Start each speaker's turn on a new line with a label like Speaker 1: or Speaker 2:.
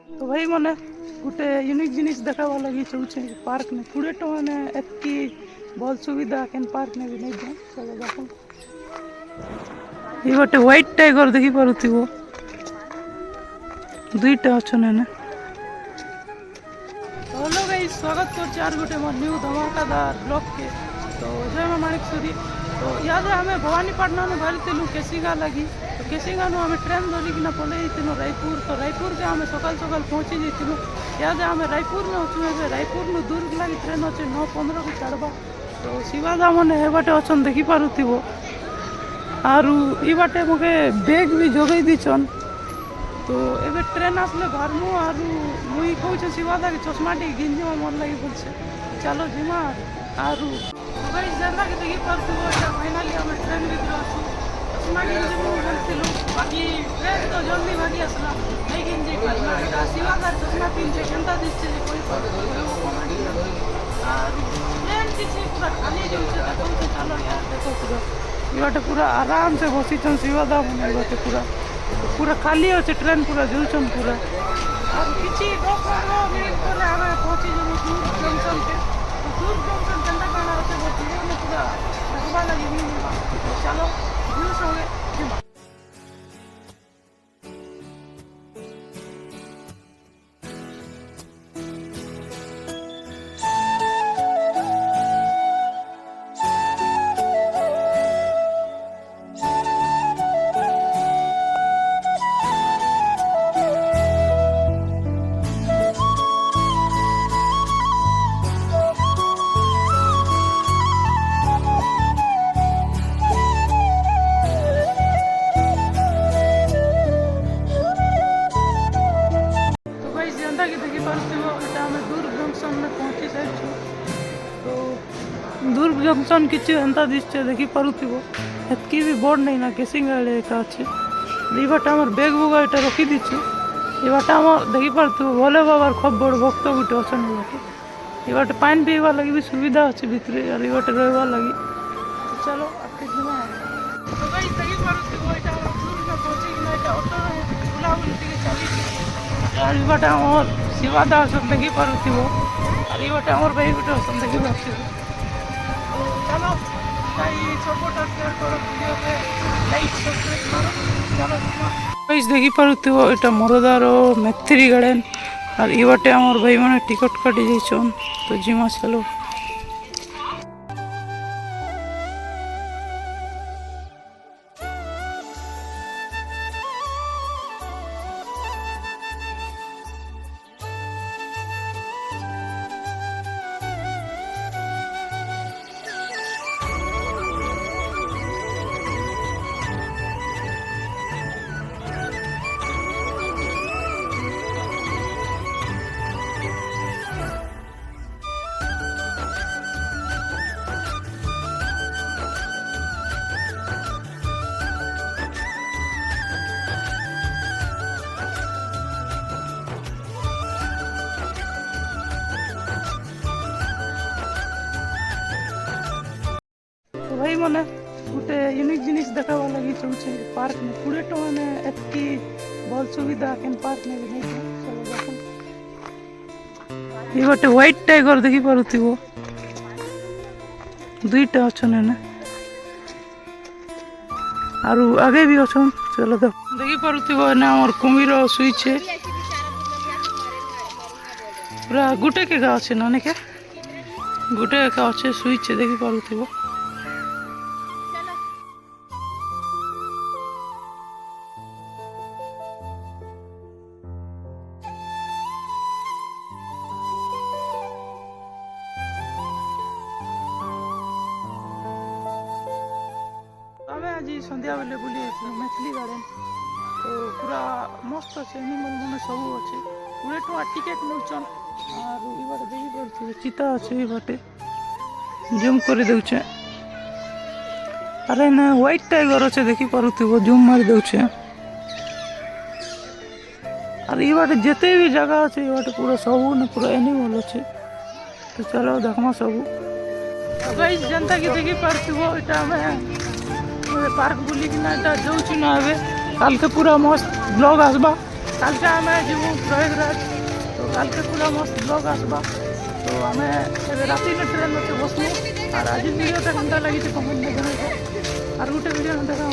Speaker 1: तो भाई मैंने गोटे यूनिक जिनिस देखा लगी चाहूँ पार्क में 20 टଙ୍କା ने एतकी भल सुविधा केन पार्क में भी नहीं दे। चलो देखो ये गोटे व्हाइट टाइगर देखी पारुथिबो दुईटा अच्छन एने। हेलो गाइस स्वागत कर चार गोटे मोर न्यू धमाकादार ब्लॉग के। तो जय मां माणिकसुरी। तो याद है हमें भवानीपाटना बाहरी थिलु केसिंगा लगी। तो केसिंगा आम ट्रेन धरिकिना पलैलु रायपुर। तो रायपुर के आम सकाल सकाल पहुँची जाइलु। याद है आम रायपुर में अच्छु रायपुर में दुर्ग लगी ट्रेन अच्छे 9:15 को छाड़वा। तो शिवादा मैंने ए बाटे अच्छन देखी पारुथिबो आरु ई बाटे मके बैग भी जोगई दीछन। तो एबे ट्रेन आसले बाहरमु आरु मुई कहूँ शिवादा के चश्मा टी गिंजिमा मन लगी बोलছে। चलो जिमा आरु गाइस जरा के देखी पारुथिबो फाइनली हम ट्रेन भीतर आसु चश्मा गिंजिमु बोलथिलु बाकी ट्रेन तो जल्दी भागी आसला नहीं गिंजी पारला। शिवादा चश्मा पिनछे केनता दिसছে যে कोई आरु ट्रेन किसी पूरा खाली जाउछे देखो। चलो यार देखो पूरा पूरा आराम से बसीचन शिवादा मन बाटे पूरा खाली अच्छे ट्रेन पूरा जुलचन पूरा और किसी 10-15 मिनट पर हमें पहुँची जब दूर जंक्शन के। तो दूर जंक्शन केनता काना होते वो पूरा देखवा लगी मिलवा। चलो व्यू संगे देखी पारुथिबो एटा हमें दुर्ग जंक्शन में पहुँची सारी। तो दुर्ग जंक्शन किसी एंता दिशे देखी पारुथिबो एतकी भी बड़ नहीं ना केसिंगा एका अच्छे। ये बाटे आम बैग बुगा ये रखी दीची ये बाटे आम देखी पारुथिबो भोले बाबार खूब बड़ भक्त गोटे अच्छन बाटे। ये बाटे पानी पीवा लगी भी सुविधा अच्छे भितर और ये बाटे रहा लगी। तो चलो आगे जीवा। तो गाइस देखी पारुथिबो एटा हम दुर्ग में पहुँची कि ना ऑटो बुलाबुली टिके चली और ये बाटे आम शिवादा अच्छन देखी पारुथिबो और ये बाटे आमर भाई गोटे अच्छन देखी पारुथिबो। चलो सपोर्ट और शेयर करो वीडियो पे लाइक सब्सक्राइब करो। चलो गाइस देखी पारुथिबो एटा मोरदार मैत्री गार्डन और ये बाटे आमर भाई माने टिकट काटी जाइछन। तो जिमा चलो भाई मैंने गोटे यूनिक जिनिस देखा लगी चाहूँ पार्क में 20 टଙ୍କା ने एतकी भल सुविधा केन पार्क में भी नहीं दे। चलो देखो ये गोटे व्हाइट टाइगर देखी पारुथिबो दुईटा अच्छन एने आरु आगे भी अच्छन। चलो देखी पारुथिबो एने हमर कुमीर सुईछे पूरा गुटे के का अच्छे ना के गुटे का अच्छे सुईछे देखी पारुथिबो। आज सन्ध्या बेले बुली मैथिली गार्डन। तो पूरा मस्त अच्छे एनिमल मैंने सब अच्छे 20 टଙ୍କା टिकेट नौचन और ये बाटे देखी पारुथिबो चीता अच्छे ये बाटे जूम कर दे। अरे ना व्हाइट टाइगर अच्छे देखी पारुथिबो जूम मारी दे। और ये बाटे जिते भी जगह अच्छे ये बाटे पूरा सब ने पूरा एनिमल अच्छे। तो चलो देखमा सब गाइस जनता की देखी पारुथिबो एटा हमें पार्क बुलिकिना जाऊँ ना। काल के पूरा मस्त ब्लॉग आसबा। काल के आम जीवु प्रयागराज। काल के पूरा मस्त ब्लॉग आसबा। तो आम राति ट्रेन अच्छे बसमु और आज वीडियोटा केनता लगी कमेंट में जन और गोटे वीडियो देखा।